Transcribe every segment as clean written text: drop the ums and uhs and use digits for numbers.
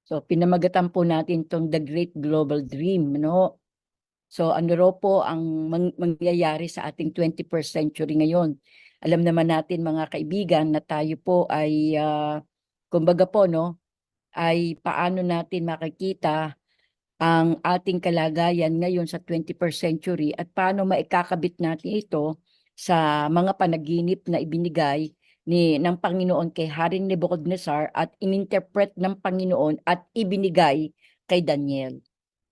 So pinamagatan po natin itong The Great Global Dream, no? So ano raw po ang mangyayari sa ating 21st century ngayon? Alam naman natin mga kaibigan na tayo po ay kumbaga po no, ay paano natin makikita ang ating kalagayan ngayon sa 21st century at paano maikakabit natin ito sa mga panaginip na ibinigay ng Panginoon kay Haring Nebuchadnezzar at ininterpret ng Panginoon at ibinigay kay Daniel.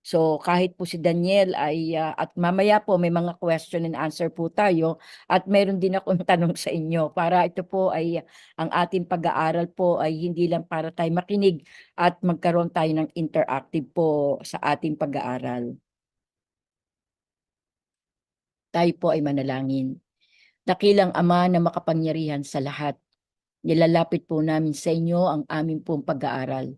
So kahit po si Daniel ay at mamaya po may mga question and answer po tayo at meron din akong tanong sa inyo para ito po ay ang ating pag-aaral po ay hindi lang para tayo makinig at magkaroon tayo ng interactive po sa ating pag-aaral. Tayo po ay manalangin. Dakilang Ama na makapangyarihan sa lahat, nilalapit po namin sa inyo ang aming pong pag-aaral.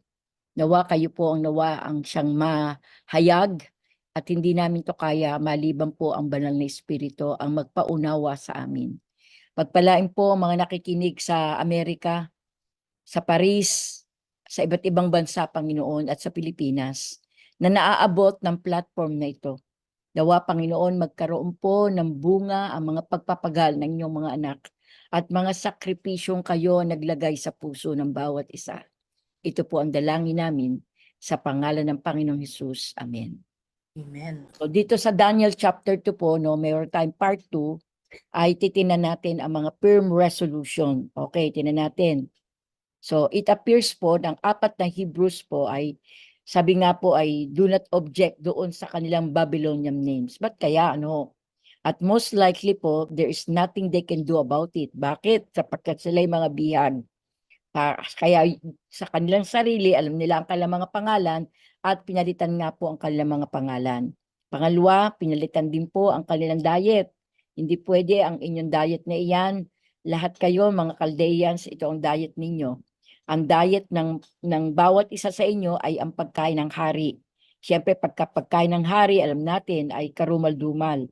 Nawa kayo po ang siyang mahayag at hindi namin to kaya maliban po ang banal na Espiritu ang magpaunawa sa amin. Pagpalain po ang mga nakikinig sa Amerika, sa Paris, sa iba't ibang bansa, Panginoon, at sa Pilipinas na naaabot ng platform na ito. Nawa, Panginoon, magkaroon po ng bunga ang mga pagpapagal ng inyong mga anak at mga sakripisyong kayo naglagay sa puso ng bawat isa. Ito po ang dalangin namin sa pangalan ng Panginoong Hesus. Amen. Amen. So dito sa Daniel chapter 2 po, no, mayroon tayong part 2, ay titinan natin ang mga firm resolution. Okay, tinan natin. So it appears po ng apat na Hebrews po ay, sabi nga po ay do not object doon sa kanilang Babylonian names. Ba't kaya ano? At most likely po, there is nothing they can do about it. Bakit? Sapagkat sila yung mga bihag. Kaya sa kanilang sarili, alam nila ang kanilang mga pangalan at pinalitan nga po ang kanilang mga pangalan. Pangalawa, pinalitan din po ang kanilang diet. Hindi pwede ang inyong diet na iyan. Lahat kayo, mga Chaldeans, ito ang diet ninyo. Ang diet ng bawat isa sa inyo ay ang pagkain ng hari. Siyempre, pagkain ng hari, alam natin, ay karumal-dumal.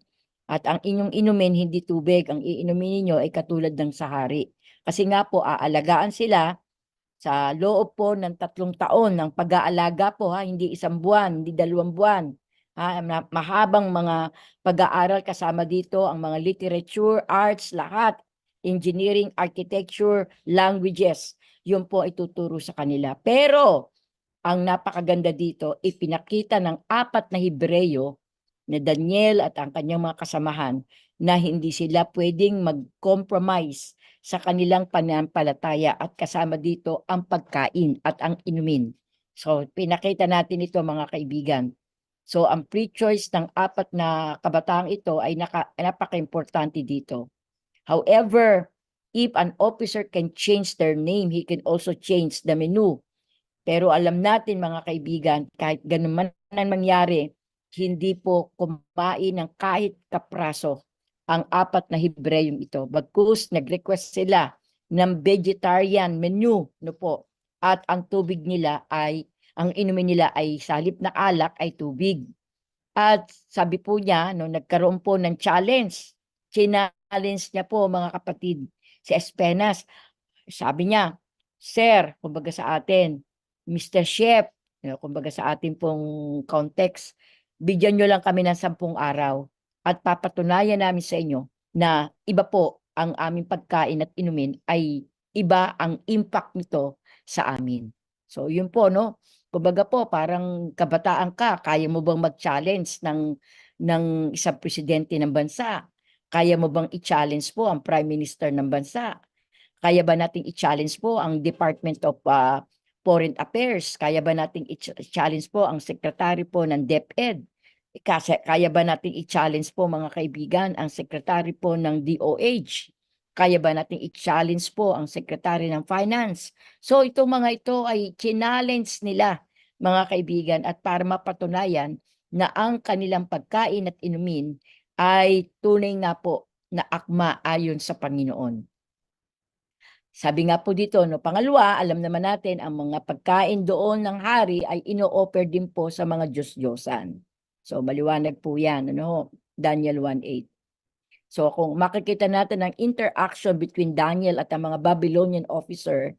At ang inyong inumin, hindi tubig. Ang iinumin ninyo ay katulad ng sa hari. Kasi nga po, aalagaan sila sa loob po ng 3 taon ng pag-aalaga po, hindi 1 buwan, hindi 2 buwan. Mahabang mga pag-aaral kasama dito ang mga literature, arts, lahat, engineering, architecture, languages. Yun po ituturo sa kanila. Pero ang napakaganda dito, ipinakita ng 4 na Hebreyo na Daniel at ang kanyang mga kasamahan na hindi sila pwedeng mag-compromise sa kanilang pananampalataya at kasama dito ang pagkain at ang inumin. So pinakita natin ito mga kaibigan. So ang pre-choice ng 4 na kabataang ito ay napaka-importante dito. However, if an officer can change their name, he can also change the menu. Pero alam natin mga kaibigan, kahit ganun man ang mangyari, hindi po kumain ng kahit kapraso ang 4 na Hebreyong ito. Bagkus nag-request sila ng vegetarian menu, no po. At ang tubig nila ay, ang inumin nila ay salip na alak ay tubig. At sabi po niya, no, nagkaroon po ng challenge. Challenge niya po mga kapatid, si Espenas. Sabi niya, Sir, kumbaga sa atin, Mr. Chef, kumbaga sa ating pong context, bigyan nyo lang kami ng 10 araw at papatunayan namin sa inyo na iba po ang aming pagkain at inumin ay iba ang impact nito sa amin. So yun po, no? Kumbaga po, parang kabataan ka, kaya mo bang mag-challenge ng isang presidente ng bansa? Kaya mo bang i-challenge po ang prime minister ng bansa? Kaya ba nating i-challenge po ang Department of Foreign Affairs? Kaya ba nating i-challenge po ang Secretary po ng DepEd? Kasi kaya ba nating i-challenge po mga kaibigan ang Secretary po ng DOH? Kaya ba nating i-challenge po ang Secretary ng Finance? So itong mga ito ay challenge nila mga kaibigan at para mapatunayan na ang kanilang pagkain at inumin ay tunay nga po na akma ayon sa Panginoon. Sabi nga po dito, no, pangalawa, alam naman natin ang mga pagkain doon ng hari ay ino-offer din po sa mga Diyos-Diyosan. So maliwanag po yan, ano, Daniel 1:8. So kung makikita natin ang interaction between Daniel at ang mga Babylonian officer,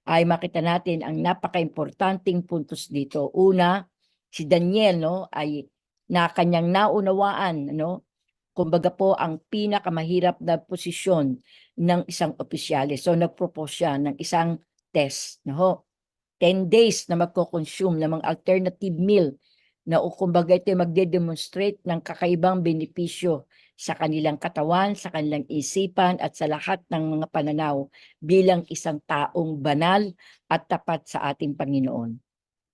ay makita natin ang napaka-importanting puntos dito. Una, si Daniel, no, ay na kanyang naunawaan, no, kumbaga po ang pinakamahirap na posisyon ng isang opisyales. So nag-propose siya ng isang test, no? 10 days na magko-consume ng mga alternative meal na kumbaga ito magde-demonstrate ng kakaibang benepisyo sa kanilang katawan, sa kanilang isipan at sa lahat ng mga pananaw bilang isang taong banal at tapat sa ating Panginoon.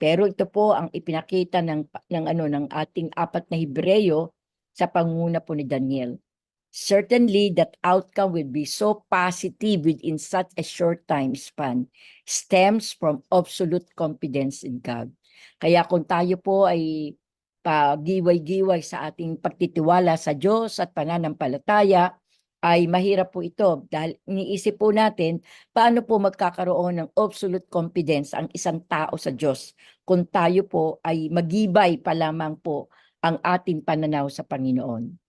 Pero ito po ang ipinakita ng ating apat na Hebreyo sa pangunguna po ni Daniel. Certainly, that outcome will be so positive within such a short time span stems from absolute confidence in God. Kaya kung tayo po ay pagiway-giway sa ating pagtitiwala sa Diyos at pananampalataya, ay mahirap po ito dahil iniisip po natin paano po magkakaroon ng absolute confidence ang isang tao sa Diyos kung tayo po ay magibay pa lamang po ang ating pananaw sa Panginoon.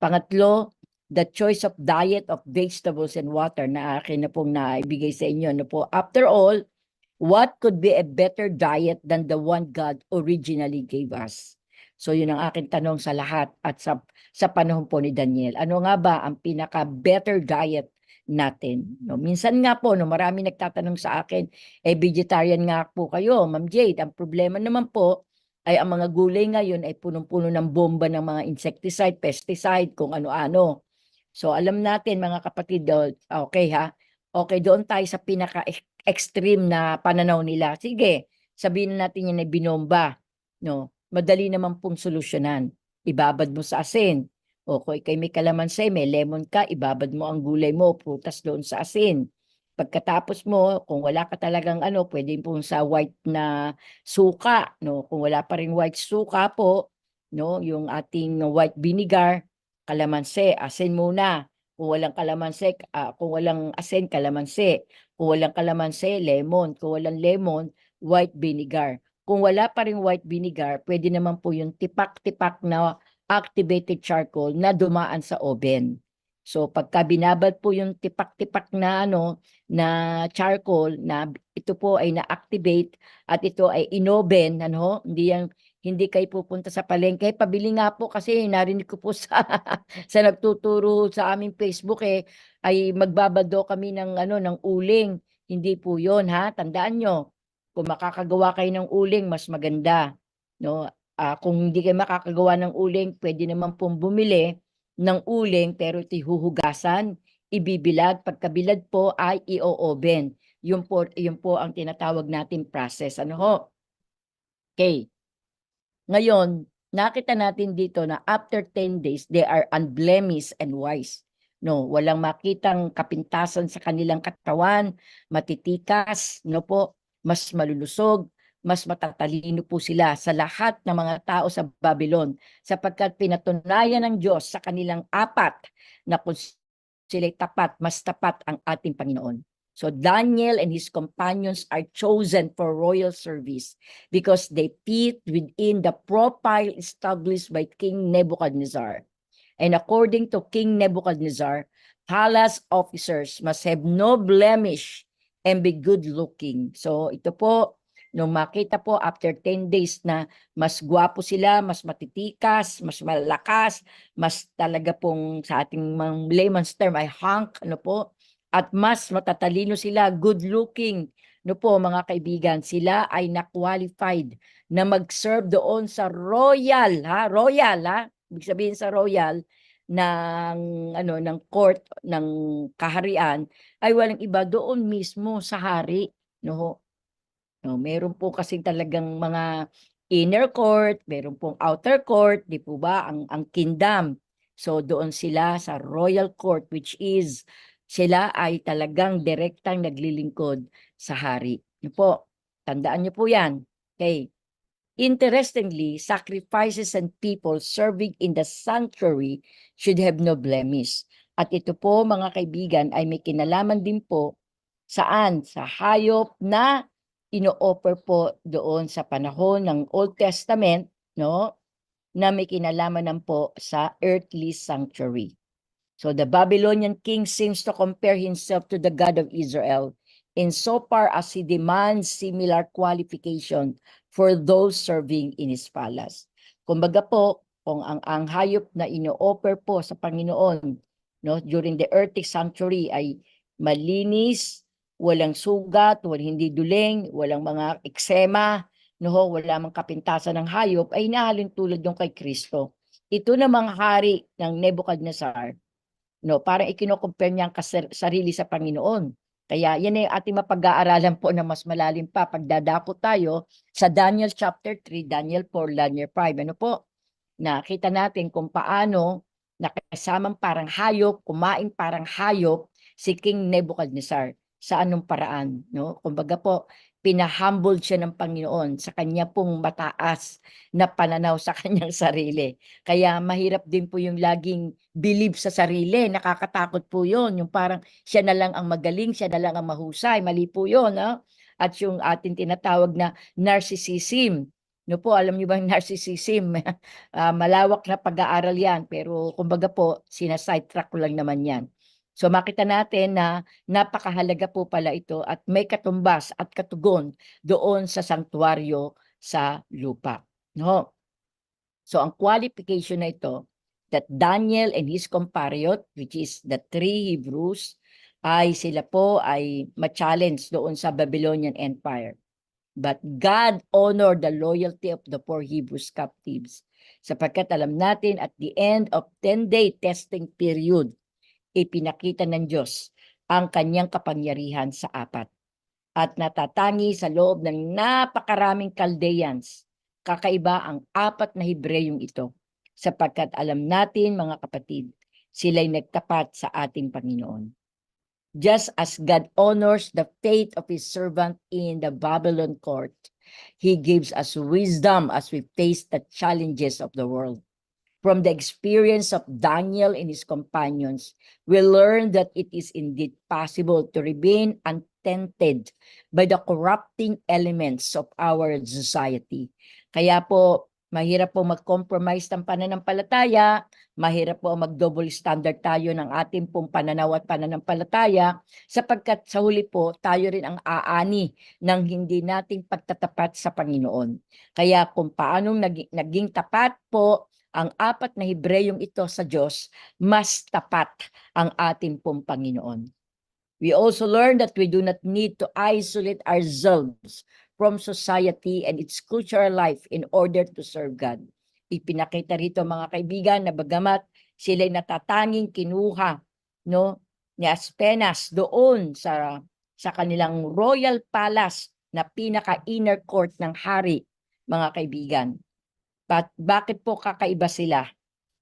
Pangatlo, the choice of diet of vegetables and water na akin na pong naibigay sa inyo. No po? After all, what could be a better diet than the one God originally gave us? So yun ang aking tanong sa lahat at sa panahon po ni Daniel. Ano nga ba ang pinaka-better diet natin? No, minsan nga po, no, marami nagtatanong sa akin, vegetarian nga po kayo, Ma'am Jade. Ang problema naman po, ay ang mga gulay ngayon ay punong-puno ng bomba ng mga insecticide, pesticide, kung ano-ano. So alam natin mga kapatid, okay ha? Okay, doon tayo sa pinaka-extreme na pananaw nila. Sige, sabihin natin yan ay binomba. No? Madali naman pong solusyonan. Ibabad mo sa asin. O kung ikay may kalamansi, may lemon ka, ibabad mo ang gulay mo, prutas doon sa asin. Pagkatapos mo, kung wala ka talagang pwede pong sa white na suka, no? Kung wala pa ring white suka po, no, yung ating white vinegar, kalamansi, asin muna. Kung walang kalamansi, kung walang asin, kalamansi. Kung walang kalamansi, lemon. Kung walang lemon, white vinegar. Kung wala pa ring white vinegar, pwede naman po yung tipak-tipak na activated charcoal na dumaan sa oven. So pagka binabad po yung tipak-tipak na na charcoal na ito po ay na-activate at ito ay inoven, hindi kayo pupunta sa palengke. Pabili nga po kasi narinig ko po sa nagtuturo sa aming Facebook ay magbabado kami ng uling. Hindi po 'yon ha. Tandaan nyo, kung makakagawa kayo ng uling, mas maganda. No? Kung hindi kayo makakagawa ng uling, pwede naman pong bumili ng uling pero ito'y huhugasan, ibibilad. Pagkabilad po ay i-oven. Yun po ang tinatawag natin process. Okay. Ngayon, nakita natin dito na after 10 days, they are unblemished and wise. No, walang makitang kapintasan sa kanilang katawan, matitikas, mas malulusog, mas matatalino po sila sa lahat ng mga tao sa Babylon sapagkat pinatunayan ng Diyos sa kanilang apat na kung sila'y tapat, mas tapat ang ating Panginoon. So Daniel and his companions are chosen for royal service because they fit within the profile established by King Nebuchadnezzar. And according to King Nebuchadnezzar, palace officers must have no blemish and be good looking. So ito po, nung makita po after 10 days na mas gwapo sila, mas matitikas, mas malakas, mas talaga pong sa ating layman's term ay hunk, at mas matatalino sila, good looking, mga kaibigan, sila ay na-qualified na mag-serve doon sa royal, ibig sabihin sa royal ng court ng kaharian ay walang iba doon mismo sa hari, no? No, meron po kasi talagang mga inner court, meron pong outer court, di po ba, ang kingdom. So doon sila sa royal court, which is sila ay talagang direktang naglilingkod sa hari. Yun po, tandaan niyo po yan. Okay. Interestingly, sacrifices and people serving in the sanctuary should have no blemish. At ito po mga kaibigan ay may kinalaman din po saan? Sa hayop na ino-offer po doon sa panahon ng Old Testament, no? Na may kinalaman po sa earthly sanctuary. So the Babylonian king seems to compare himself to the God of Israel insofar as he demands similar qualification for those serving in his palace. Kumbaga po, kung ang hayop na ino-offer po sa Panginoon, no, during the earthly sanctuary ay malinis, walang sugat, walang hindi duling, walang mga eksema, no, wala mang kapintasan ng hayop, ay inahalin tulad yung kay Kristo. Ito namang hari ng Nebuchadnezzar, no, parang ikino-compare niya ang sarili sa Panginoon. Kaya yan ay ating mapag-aaralan po na mas malalim pa pagdadako tayo sa Daniel chapter 3, Daniel 4, Daniel 5. Ano po? Nakita natin kung paano nakasamang parang hayop, kumain parang hayop si King Nebuchadnezzar. Sa anong paraan, no? Kumbaga po, pinahumble siya ng Panginoon sa kanya pong mataas na pananaw sa kanyang sarili. Kaya mahirap din po yung laging believe sa sarili. Nakakatakot po yun. Yung parang siya na lang ang magaling, siya na lang ang mahusay. Mali po yun, no? At yung ating tinatawag na narcissism. No po, alam niyo ba yung narcissism? Malawak na pag-aaral yan, pero kumbaga po, sinasidetrack ko lang naman yan. So makita natin na napakahalaga po pala ito at may katumbas at katugon doon sa sanktuaryo sa lupa. No? So ang qualification na ito, that Daniel and his compatriot, which is the three Hebrews, ay sila po ay ma-challenge doon sa Babylonian Empire. But God honored the loyalty of the four Hebrews captives. Sapagkat alam natin at the end of 10-day testing period, ipinakita ng Diyos ang kanyang kapangyarihan sa apat. At natatangi sa loob ng napakaraming Chaldeans, kakaiba ang apat na Hebreyong ito. Sapagkat alam natin mga kapatid, sila'y nagtapat sa ating Panginoon. Just as God honors the faith of his servant in the Babylon court, he gives us wisdom as we face the challenges of the world. From the experience of Daniel and his companions, we learn that it is indeed possible to remain untainted by the corrupting elements of our society. Kaya po, mahirap po mag-compromise ng pananampalataya, mahirap po mag-double standard tayo ng ating pong pananaw at pananampalataya, sapagkat sa huli po, tayo rin ang aani ng hindi nating pagtatapat sa Panginoon. Kaya kung paanong naging tapat po ang apat na Hebreyong ito sa Diyos, mas tapat ang ating pong Panginoon. We also learn that we do not need to isolate ourselves from society and its cultural life in order to serve God. Ipinakita rito mga kaibigan na bagamat sila'y natatanging kinuha, no, ni Aspenas doon sa kanilang royal palace na pinaka-inner court ng hari, mga kaibigan. Bakit po kakaiba sila?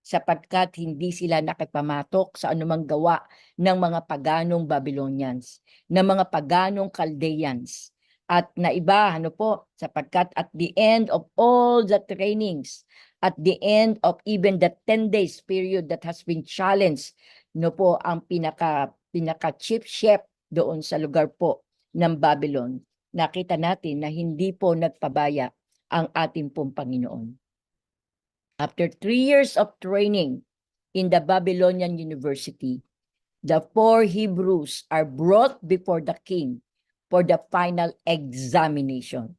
Sapagkat hindi sila nakipamatok sa anumang gawa ng mga paganong Babylonians, ng mga paganong Chaldeans. At naiba, ano po, sapagkat at the end of all the trainings, at the end of even the 10 days period that has been challenged, no po, ang pinaka-chief chef doon sa lugar po ng Babylon, nakita natin na hindi po nagpabaya ang ating pong Panginoon. After 3 years of training in the Babylonian University, the four Hebrews are brought before the king for the final examination.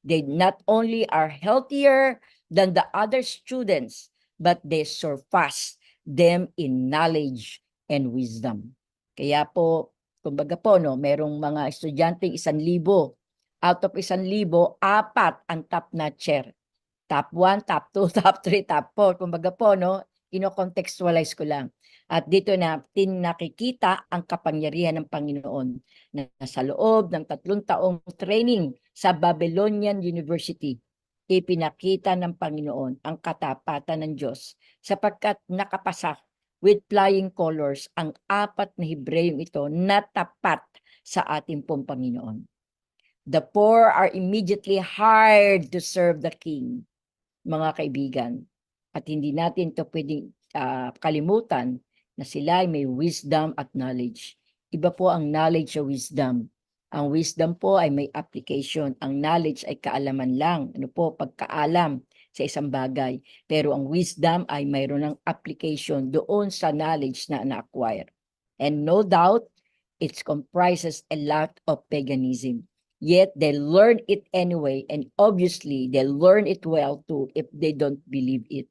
They not only are healthier than the other students, but they surpass them in knowledge and wisdom. Kaya po, kumbaga po, no, merong mga estudyanteng 1,000. Out of 1,000, 4 ang top notcher. Top 1, top 2, top 3, top 4. Kumbaga po, no, ino-contextualize ko lang. At dito natin nakikita ang kapangyarihan ng Panginoon na sa loob ng 3 taong training sa Babylonian University, ipinakita ng Panginoon ang katapatan ng Diyos sapagkat nakapasa with flying colors ang 4 na Hebreyong ito na tapat sa ating pong Panginoon. The poor are immediately hired to serve the king, mga kaibigan. At hindi natin ito pwedeng kalimutan na sila ay may wisdom at knowledge. Iba po ang knowledge sa wisdom. Ang wisdom po ay may application. Ang knowledge ay kaalaman lang. Ano po, pagkaalam sa isang bagay. Pero ang wisdom ay mayroon ng application doon sa knowledge na na-acquire. And no doubt, It comprises a lot of paganism. Yet they learn it anyway, and obviously they learn it well too if they don't believe it.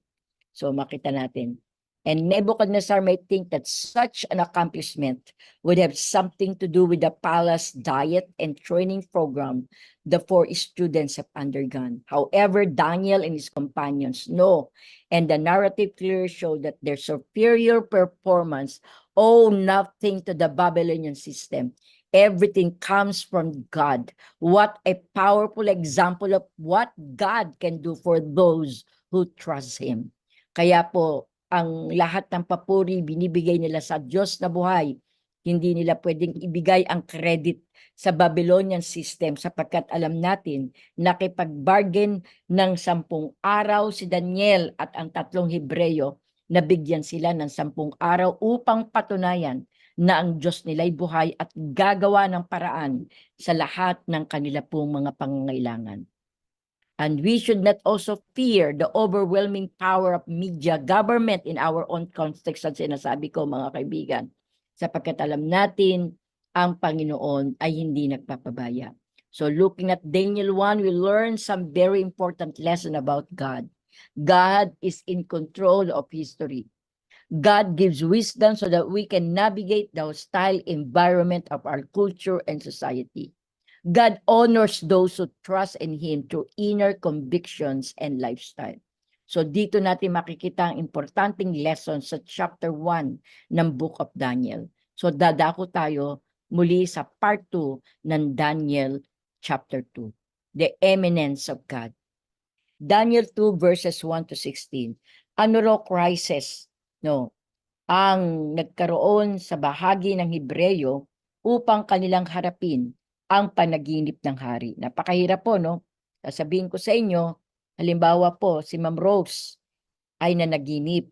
So makita natin. And Nebuchadnezzar may think that such an accomplishment would have something to do with the palace diet and training program the four students have undergone. However, Daniel and his companions know, and the narrative clearly show that their superior performance owe nothing to the Babylonian system. Everything comes from God. What a powerful example of what God can do for those who trust Him. Kaya po, ang lahat ng papuri binibigay nila sa Diyos na buhay. Hindi nila pwedeng ibigay ang credit sa Babylonian system sapagkat alam natin nakipag-bargain ng 10 araw si Daniel at ang 3 Hebreyo, nabigyan sila ng 10 araw upang patunayan na ang Diyos nila'y buhay at gagawa ng paraan sa lahat ng kanila pong mga pangangailangan. And we should not also fear the overwhelming power of media, government in our own context, at sinasabi ko mga kaibigan, sapagkat alam natin ang Panginoon ay hindi nagpapabaya. So looking at Daniel 1, we learn some very important lesson about God. God is in control of history. God gives wisdom so that we can navigate the hostile environment of our culture and society. God honors those who trust in Him through inner convictions and lifestyle. So dito natin makikita ang importanteng lesson sa chapter 1 ng Book of Daniel. So dadako tayo muli sa part 2 ng Daniel chapter 2. The eminence of God. Daniel 2 verses 1 to 16. Ano raw crisis, no, ang nagkaroon sa bahagi ng Hebreyo upang kanilang harapin ang panaginip ng hari. Napakahirap po, no? Sasabihin ko sa inyo, halimbawa po, si Ma'am Rose ay nanaginip.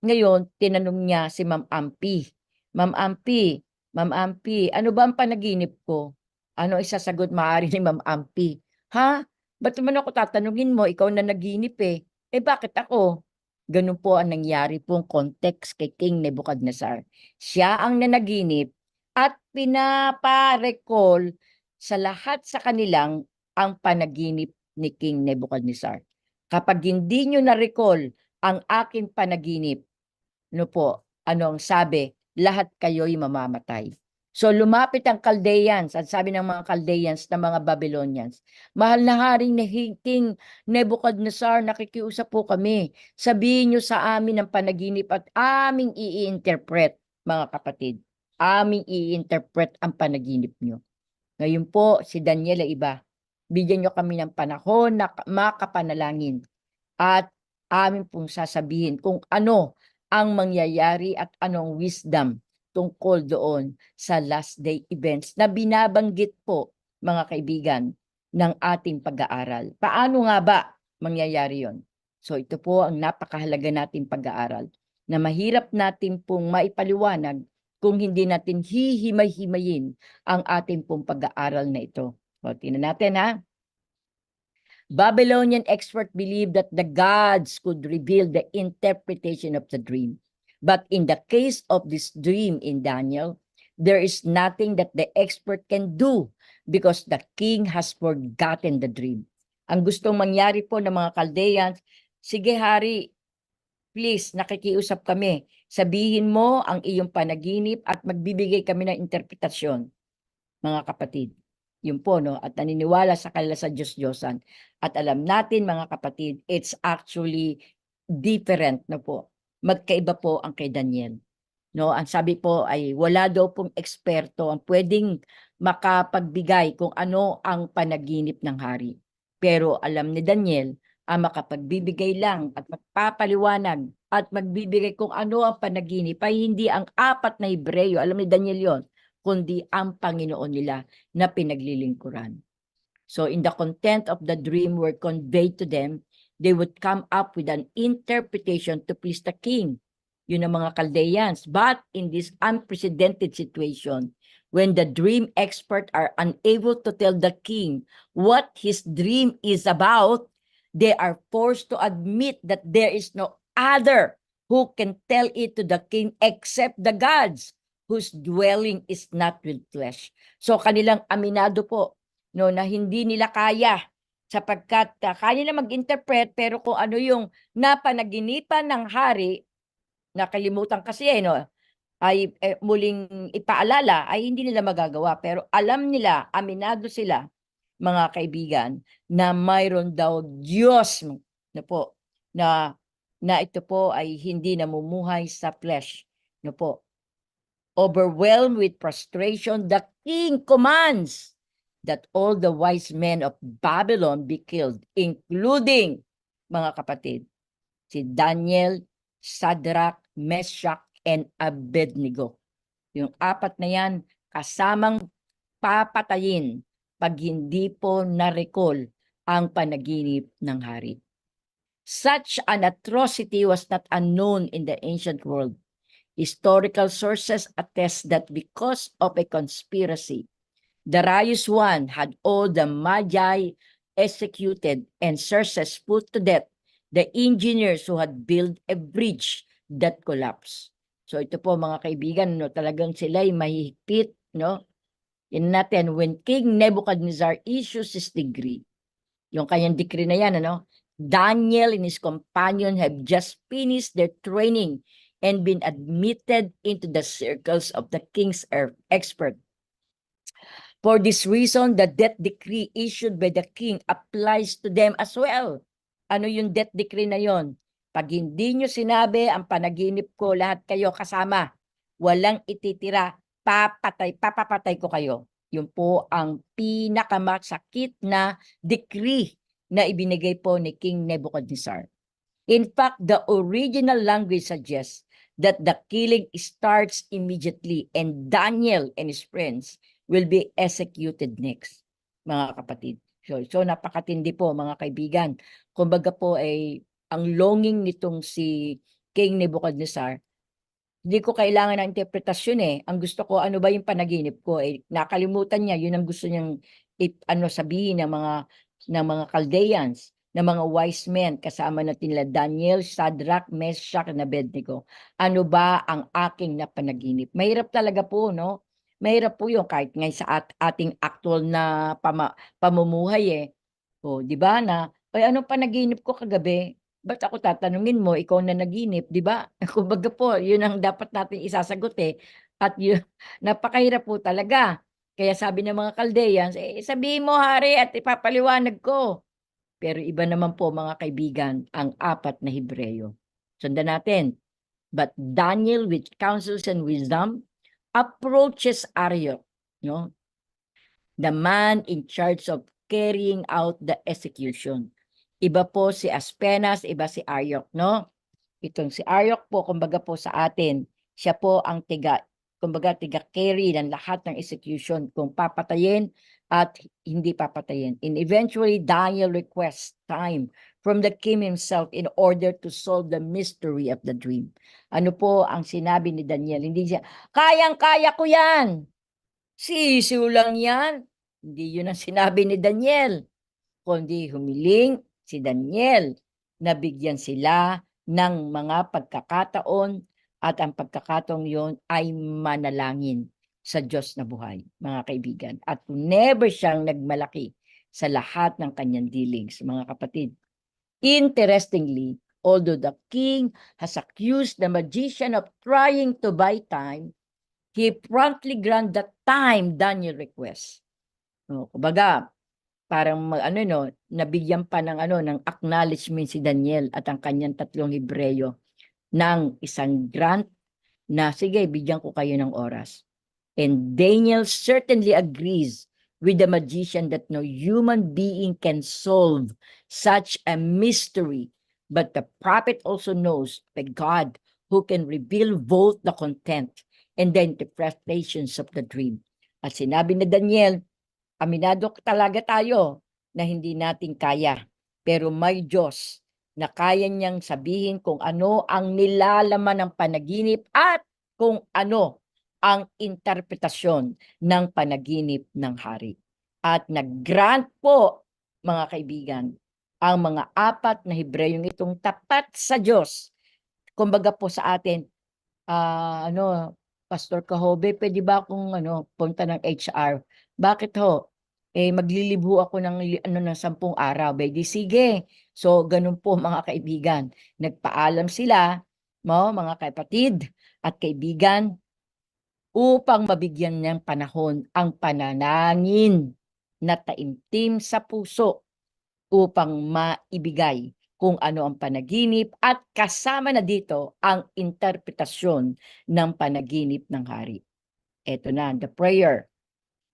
Ngayon, tinanong niya si Ma'am Ampi. Ma'am Ampi, ano ba ang panaginip ko? Ano isasagot maaari ni Ma'am Ampi? Ha? Ba't naman ako tatanungin mo? Ikaw na naginip eh. Eh bakit ako? Ganun po ang nangyari pong context kay King Nebuchadnezzar. Siya ang nanaginip at pinaparecall sa lahat sa kanilang ang panaginip ni King Nebuchadnezzar. Kapag hindi nyo na-recall ang aking panaginip, ano po, ano ang sabi? Lahat kayo'y mamamatay. So lumapit ang Chaldeans, at sabi ng mga Chaldeans na mga Babylonians, mahal na haring na King Nebuchadnezzar, nakikiusap po kami. Sabihin nyo sa amin ang panaginip at aming i-interpret, mga kapatid. Aming i-interpret ang panaginip nyo. Ngayon po, si Daniel ay iba. Bigyan nyo kami ng panahon na makapanalangin at amin pong sasabihin kung ano ang mangyayari at anong wisdom tungkol doon sa last day events na binabanggit po, mga kaibigan, ng ating pag-aaral. Paano nga ba mangyayari yon? So ito po ang napakahalaga nating pag-aaral na mahirap natin pong maipaliwanag kung hindi natin hihimay-himayin ang ating pong pag-aaral na ito. O, tingnan natin ha. Babylonian experts believed that the gods could reveal the interpretation of the dream. But in the case of this dream in Daniel, there is nothing that the expert can do because the king has forgotten the dream. Ang gustong mangyari po ng mga Chaldeans, sige hari, please, nakikiusap kami. Sabihin mo ang iyong panaginip at magbibigay kami ng interpretasyon, mga kapatid. Yun po, no? At naniniwala sa kanila sa Diyos-Diyosan. At alam natin, mga kapatid, it's actually different, no po. Magkaiba po ang kay Daniel. No, ang sabi po ay wala daw pong eksperto ang pwedeng makapagbigay kung ano ang panaginip ng hari. Pero alam ni Daniel ang makapagbibigay lang at magpapaliwanag at magbibigay kung ano ang panaginip ay hindi ang 4 na Hebreyo, alam ni Daniel yon, kundi ang Panginoon nila na pinaglilingkuran. So in the content of the dream were conveyed to them, they would come up with an interpretation to please the king. Yun ang mga Chaldeans. But in this unprecedented situation, when the dream expert are unable to tell the king what his dream is about, they are forced to admit that there is no other who can tell it to the king except the gods whose dwelling is not with flesh. So kanilang aminado po no na hindi nila kaya sapagkat kaya nila mag-interpret pero kung ano yung napanaginipan ng hari, nakalimutan kasi no, ay muling ipaalala ay hindi nila magagawa pero alam nila, aminado sila mga kaibigan na mayroon daw Diyos na po na ito po ay hindi namumuhay sa flesh no po. Overwhelmed with frustration, the king commands that all the wise men of Babylon be killed, including, mga kapatid, si Daniel, Shadrach, Meshach, and Abednego. Yung apat na yan, kasamang papatayin pag hindi po na-recall ang panaginip ng hari. Such an atrocity was not unknown in the ancient world. Historical sources attest that because of a conspiracy, Darius I had all the Magi executed and Xerxes put to death the engineers who had built a bridge that collapsed. So ito po mga kaibigan, no, talagang sila ay mahihigpit, no? In natin, when King Nebuchadnezzar issues his decree, yung kanyang decree na yan, ano? Daniel and his companion have just finished their training and been admitted into the circles of the king's expert. For this reason, the death decree issued by the king applies to them as well. Ano yung death decree na yon? Pag hindi nyo sinabi ang panaginip ko, lahat kayo kasama, walang ititira, papapatay ko kayo. Yun po ang pinakamasakit na decree na ibinigay po ni King Nebuchadnezzar. In fact, the original language suggests that the killing starts immediately and Daniel and his friends will be executed next, mga kapatid. So napakatindi po mga kaibigan. Kumbaga po ay ang longing nitong si King Nebuchadnezzar, hindi ko kailangan ng interpretasyon eh. Ang gusto ko, ano ba yung panaginip ko? Eh, nakalimutan niya, yun ang gusto niyang sabihin ng mga Chaldeans, ng mga wise men, kasama natin nila Daniel, Shadrach, Meshach, and Abednego. Ano ba ang aking napanaginip? Mahirap talaga po, no? Mahirap po yung kahit ngay sa ating actual na pamumuhay eh. O, di ba na, ay anong panaginip ko kagabi? Ba't ako tatanungin mo, ikaw na naginip, di ba? Kumbaga po, yun ang dapat natin isasagot eh. At yun, napakahirap po talaga. Kaya sabi ng mga Chaldeans, sabihin mo hari at ipapaliwanag ko. Pero iba naman po mga kaibigan, ang apat na Hebreyo. Sundan natin. But Daniel with counsels and wisdom approaches Arioch, no? The man in charge of carrying out the execution. Iba po si Aspenas, iba si Arioch, no? Itong si Arioch po, kumbaga po sa atin, siya po ang tiga-carry ng lahat ng execution kung papatayin at hindi papatayin. And eventually, Daniel requests time from the king himself in order to solve the mystery of the dream. Ano po ang sinabi ni Daniel? Hindi siya, kayang-kaya ko yan. Sisiw lang yan. Hindi yun ang sinabi ni Daniel. Kundi humiling si Daniel na bigyan sila ng mga pagkakataon at ang pagkakataong yon ay manalangin sa Diyos na buhay, mga kaibigan. At never siyang nagmalaki sa lahat ng kanyang dealings, mga kapatid. Interestingly, although the king has accused the magician of trying to buy time, he promptly grant the time Daniel requests. Kumbaga, parang nabigyan pa ng ng acknowledgement si Daniel at ang kanyang tatlong Hebreyo ng isang grant na sige, bigyan ko kayo ng oras. And Daniel certainly agrees with the magician that no human being can solve such a mystery, but the prophet also knows the God who can reveal both the content and the interpretations of the dream. At sinabi ni Daniel, aminado talaga tayo na hindi natin kaya, pero may Diyos na kaya niyang sabihin kung ano ang nilalaman ng panaginip at kung ano ang interpretasyon ng panaginip ng hari. At nag-grant po, mga kaibigan, ang mga apat na Hebreyong itong tapat sa Diyos. Kumbaga po sa atin, Pastor Kahobe, pwede ba akong punta ng HR? Bakit ho? Maglilibho ako ng 10 araw. Bay di sige. So, ganun po mga kaibigan. Nagpaalam sila, mga kapatid at kaibigan, upang mabigyan ng panahon ang pananangin na taimtim sa puso upang maibigay kung ano ang panaginip at kasama na dito ang interpretasyon ng panaginip ng hari. Ito na, the prayer.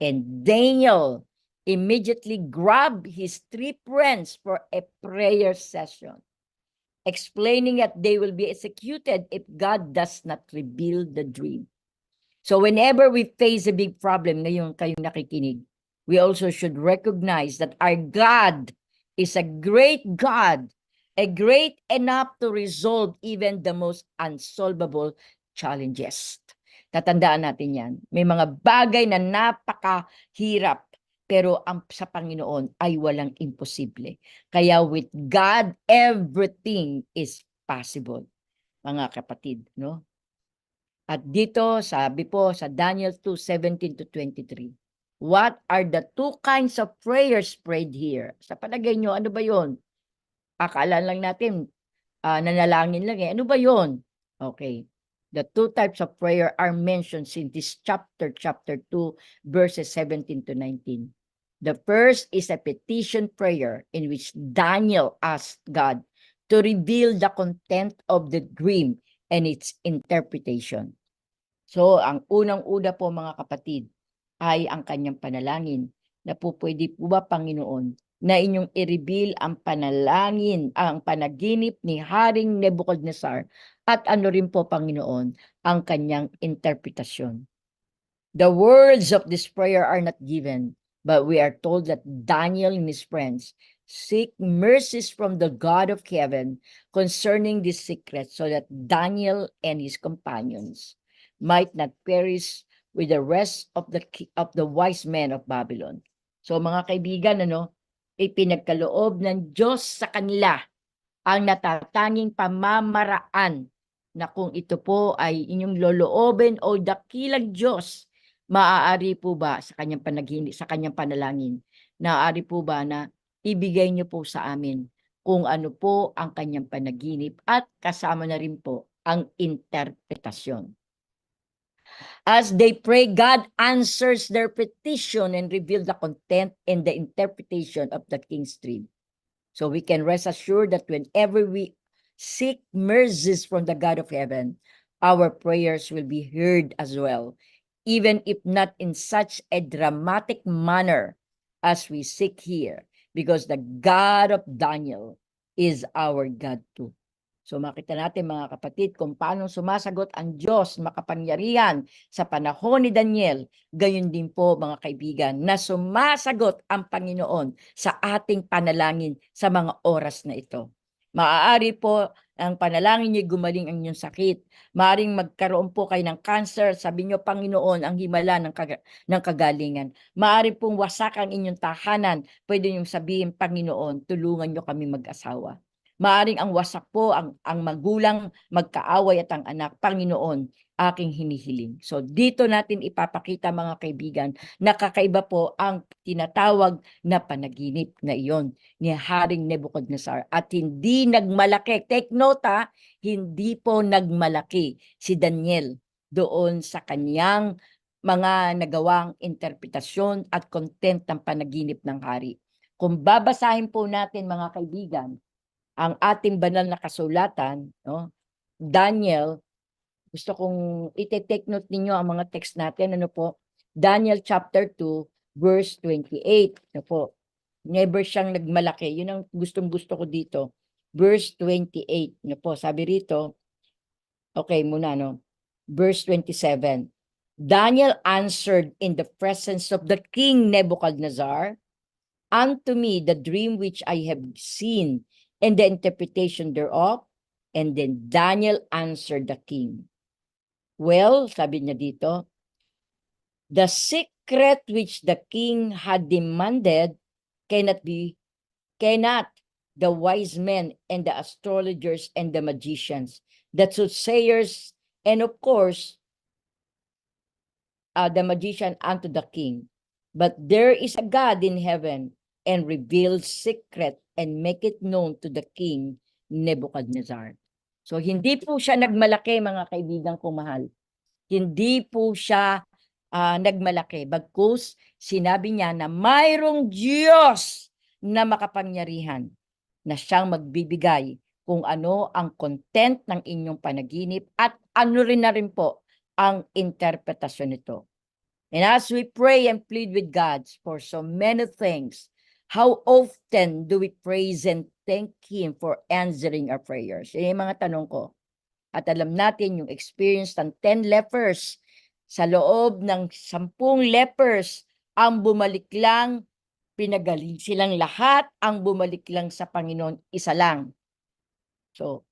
And Daniel immediately grabbed his 3 friends for a prayer session, explaining that they will be executed if God does not reveal the dream. So whenever we face a big problem, ngayon kayong nakikinig, we also should recognize that our God is a great God, a great enough to resolve even the most unsolvable challenges. Tatandaan natin yan. May mga bagay na napakahirap, pero sa Panginoon ay walang imposible. Kaya with God, everything is possible. Mga kapatid, no? At dito, sabi po sa Daniel 2:17-23, what are the 2 kinds of prayers prayed here? Sa palagay nyo, ano ba yon? Akala lang natin, nanalangin lang eh. Ano ba yon? Okay. The 2 types of prayer are mentioned in this chapter 2, verses 17-19. The first is a petition prayer in which Daniel asked God to reveal the content of the dream and its interpretation. So, ang unang-una po mga kapatid ay ang kanyang panalangin na po pwede po ba Panginoon na inyong i-reveal ang panalangin, ang panaginip ni Haring Nebuchadnezzar at ano rin po Panginoon ang kanyang interpretasyon. The words of this prayer are not given, but we are told that Daniel and his friends seek mercies from the God of heaven concerning this secret so that Daniel and his companions might not perish with the rest of the wise men of Babylon. So mga kaibigan, ipinagkaloob ng Diyos sa kanila ang natatanging pamamaraan na kung ito po ay inyong loloobin o dakilang Diyos, maaari po ba sa kanyang panaginip, sa kanyang panalangin, maaari po ba na ibigay niyo po sa amin kung ano po ang kanyang panaginip at kasama na rin po ang interpretasyon. As they pray, God answers their petition and reveals the content and the interpretation of the king's dream. So we can rest assured that whenever we seek mercies from the God of heaven, our prayers will be heard as well, even if not in such a dramatic manner as we seek here, because the God of Daniel is our God too. So makita natin mga kapatid kung paano sumasagot ang Diyos makapangyarihan sa panahon ni Daniel. Gayon din po mga kaibigan na sumasagot ang Panginoon sa ating panalangin sa mga oras na ito. Maaari po ang panalangin niyo gumaling ang inyong sakit. Maaring magkaroon po kayo ng cancer. Sabi niyo, Panginoon, ang himala ng kagalingan. Maaari pong wasak ang inyong tahanan. Pwede niyong sabihin, Panginoon, tulungan niyo kami mag-asawa. Maaring ang wasak po ang magulang, magkaaway at ang anak, Panginoon, aking hinihiling. So dito natin ipapakita mga kaibigan, nakakaiba po ang tinatawag na panaginip na iyon ni Haring Nebuchadnezzar at hindi nagmalaki. Take note hindi po nagmalaki si Daniel doon sa kanyang mga nagawang interpretasyon at content ng panaginip ng hari. Kung babasahin po natin mga kaibigan, ang ating banal na kasulatan, no? Daniel, gusto kong i-take note ninyo ang mga text natin, ano po? Daniel chapter 2, verse 28, ano po? Never siyang nagmalaki. Yun ang gustong-gusto ko dito. Verse 28, ano po? Sabi rito, okay muna, no? Verse 27, Daniel answered in the presence of the king Nebuchadnezzar, unto me the dream which I have seen and the interpretation thereof. And then Daniel answered the king. Well, sabi niya dito, the secret which the king had demanded cannot the wise men and the astrologers and the magicians, the soothsayers, and of course, the magician unto the king. But there is a God in heaven, and reveals secret and make it known to the king Nebuchadnezzar. So hindi po siya nagmalaki, mga kaibigan kong mahal. Hindi po siya nagmalaki. Bagkus sinabi niya na mayroong Diyos na makapangyarihan na siyang magbibigay kung ano ang content ng inyong panaginip at ano rin na rin po ang interpretasyon nito. And as we pray and plead with God for so many things, how often do we praise and thank Him for answering our prayers? Yan yung mga tanong ko. At alam natin yung experience ng 10 lepers, sa loob ng 10 lepers, ang bumalik lang, pinagaling silang lahat, ang bumalik lang sa Panginoon, isa lang. So,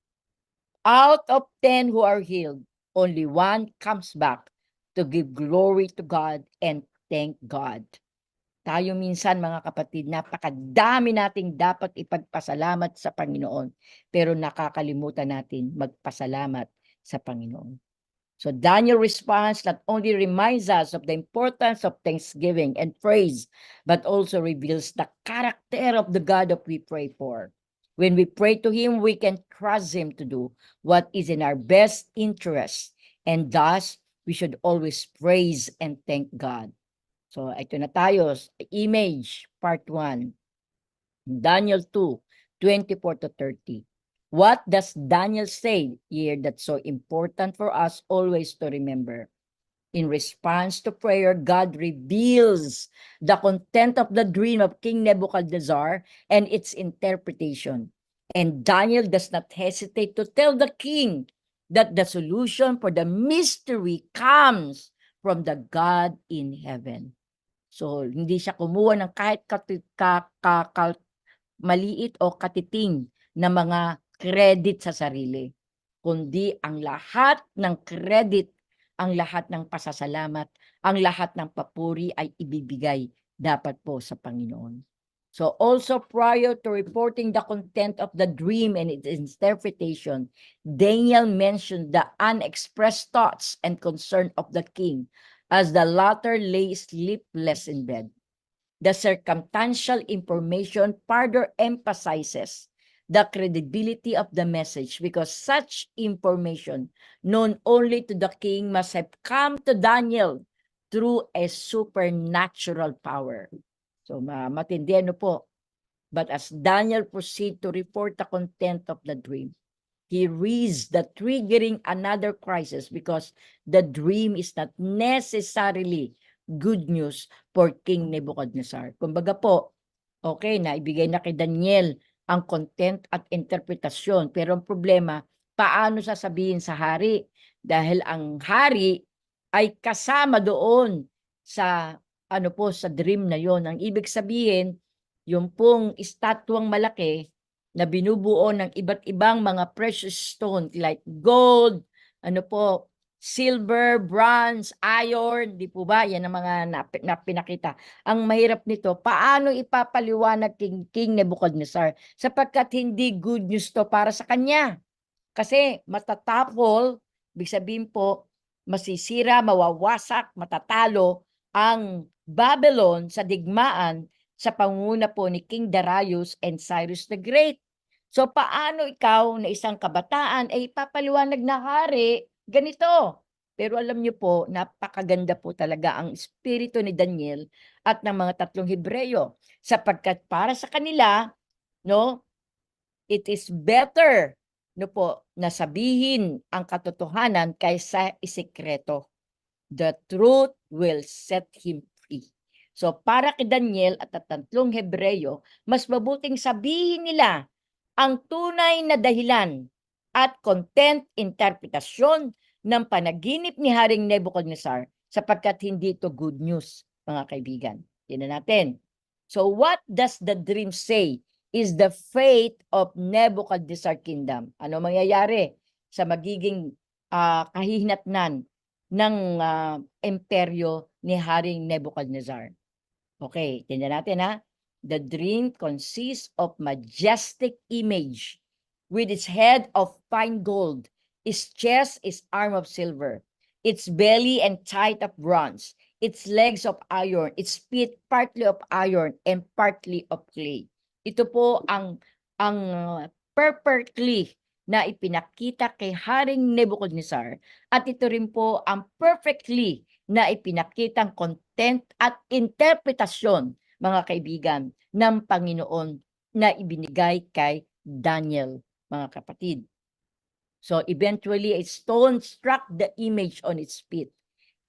out of 10 who are healed, only 1 comes back to give glory to God and thank God. Tayo minsan, mga kapatid, napakadami nating dapat ipagpasalamat sa Panginoon, pero nakakalimutan natin magpasalamat sa Panginoon. So Daniel's response not only reminds us of the importance of thanksgiving and praise, but also reveals the character of the God that we pray for. When we pray to Him, we can trust Him to do what is in our best interest, and thus we should always praise and thank God. So ito na tayo, image, part 1. Daniel 2:24-30. What does Daniel say here that's so important for us always to remember? In response to prayer, God reveals the content of the dream of King Nebuchadnezzar and its interpretation. And Daniel does not hesitate to tell the king that the solution for the mystery comes from the God in heaven. So, hindi siya kumuha ng kahit maliit o katiting na mga credit sa sarili, kundi ang lahat ng credit, ang lahat ng pasasalamat, ang lahat ng papuri ay ibibigay dapat po sa Panginoon. So also prior to reporting the content of the dream and its interpretation, Daniel mentioned the unexpressed thoughts and concern of the king as the latter lay sleepless in bed. The circumstantial information further emphasizes the credibility of the message because such information known only to the king must have come to Daniel through a supernatural power. So matindi ano po. But as Daniel proceeded to report the content of the dream, he reads the triggering another crisis because the dream is not necessarily good news for King Nebuchadnezzar. Kumbaga po, okay, naibigay na kay Daniel ang content at interpretasyon. Pero ang problema, paano sasabihin sa hari? Dahil ang hari ay kasama doon sa sa dream na yon. Ang ibig sabihin, yung pong estatwang malaki na binubuo ng iba't ibang mga precious stone like gold, silver, bronze, iron, di po ba? Yan ang mga pinakita. Ang mahirap nito, paano ipapaliwanag King Nebuchadnezzar? Sapagkat hindi good news to para sa kanya. Kasi matatapol, ibig sabihin po, masisira, mawawasak, matatalo ang Babylon sa digmaan sa pangunguna po ni King Darius and Cyrus the Great. So paano ikaw na isang kabataan ay ipapaliwanag na hari ganito? Pero alam niyo po, napakaganda po talaga ang espiritu ni Daniel at ng mga tatlong Hebreyo sapagkat para sa kanila, it is better na sabihin ang katotohanan kaysa isikreto. The truth will set him free. So para kay Daniel at tatlong Hebreyo, mas mabuting sabihin nila ang tunay na dahilan at content interpretasyon ng panaginip ni Haring Nebuchadnezzar sapagkat hindi ito good news, mga kaibigan. Tingnan natin. So what does the dream say is the fate of Nebuchadnezzar kingdom? Ano mangyayari sa magiging kahihinatnan ng imperyo ni Haring Nebuchadnezzar? Okay, tingnan natin ha. The dream consists of majestic image with its head of fine gold, its chest is arm of silver, its belly and thigh of bronze, its legs of iron, its feet partly of iron and partly of clay. Ito po ang perfectly na ipinakita kay Haring Nebuchadnezzar, at ito rin po ang perfectly na ipinakitang content at interpretasyon, mga kaibigan, ng Panginoon na ibinigay kay Daniel, mga kapatid. So eventually a stone struck the image on its feet,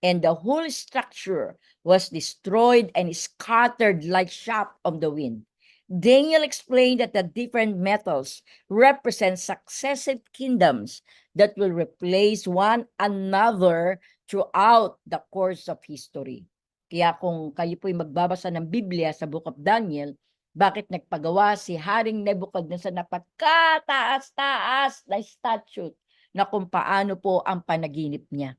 and the whole structure was destroyed and scattered like chaff of the wind. Daniel explained that the different metals represent successive kingdoms that will replace one another throughout the course of history. Kaya kung kayo po'y magbabasa ng Biblia sa Book of Daniel, bakit nagpagawa si Haring Nebuchadnezzar na pagkataas-taas na statue na kung paano po ang panaginip niya?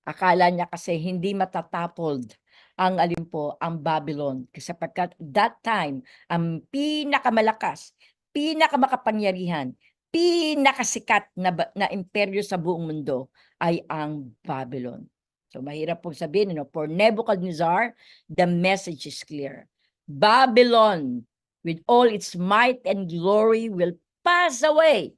Akala niya kasi hindi matatapoled ang ang Babylon, sapagkat that time ang pinakamalakas, pinakamakapangyarihan, pinakasikat na imperyo sa buong mundo ay ang Babylon. So mahirap pong sabihin, for Nebuchadnezzar, the message is clear. Babylon, with all its might and glory, will pass away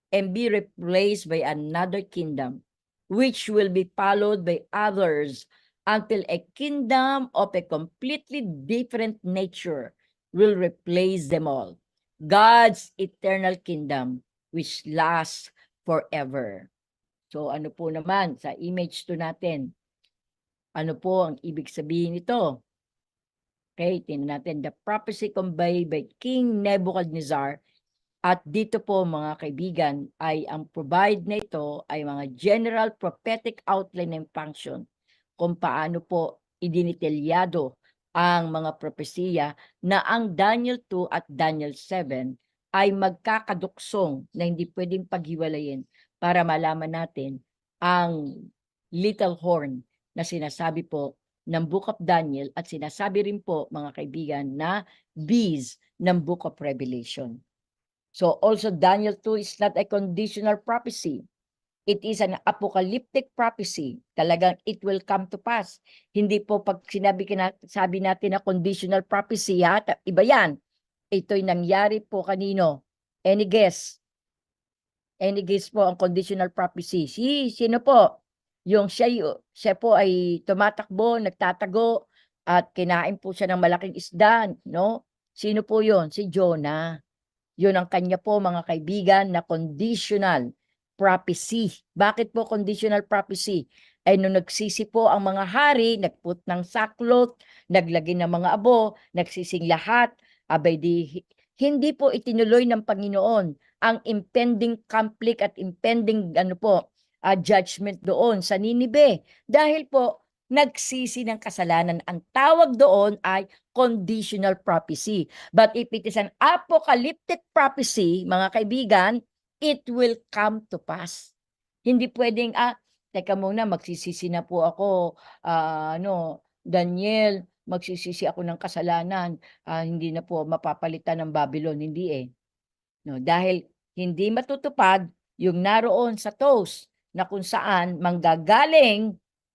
and be replaced by another kingdom, which will be followed by others until a kingdom of a completely different nature will replace them all. God's eternal kingdom, which lasts forever. So ano po naman sa image 2 natin? Ano po ang ibig sabihin nito? Okay, tingnan natin. The prophecy conveyed by King Nebuchadnezzar. At dito po mga kaibigan ay ang provide na ito ay mga general prophetic outline and function kung paano po idinitelyado ang mga propesiya na ang Daniel 2 at Daniel 7 ay magkakaduksong na hindi pwedeng paghiwalayin para malaman natin ang little horn na sinasabi po ng Book of Daniel at sinasabi rin po mga kaibigan na bees ng Book of Revelation. So also Daniel 2 is not a conditional prophecy. It is an apocalyptic prophecy. Talagang it will come to pass. Hindi po pag sabi natin na conditional prophecy, iba yan. Ito'y nangyari po kanino? Any guess? Any guess po ang conditional prophecy? Sino po? Yung siya po ay tumatakbo, nagtatago, at kinain po siya ng malaking isda, no? Sino po yon? Si Jonah. Yun ang kanya po mga kaibigan na conditional prophecy. Bakit po conditional prophecy? Ay nung nagsisi po ang mga hari, nagput ng saklot, naglagay ng mga abo, nagsising lahat, abay hindi po itinuloy ng Panginoon ang impending conflict at impending judgment doon sa Ninibe. Dahil po nagsisi ng kasalanan. Ang tawag doon ay conditional prophecy. But if it is an apocalyptic prophecy, mga kaibigan, it will come to pass. Hindi pwedeng, teka muna, magsisisi na po ako, Daniel, magsisisi ako ng kasalanan, hindi na po mapapalitan ng Babylon. Hindi No, dahil hindi matutupad yung naroon sa toast na kung saan manggagaling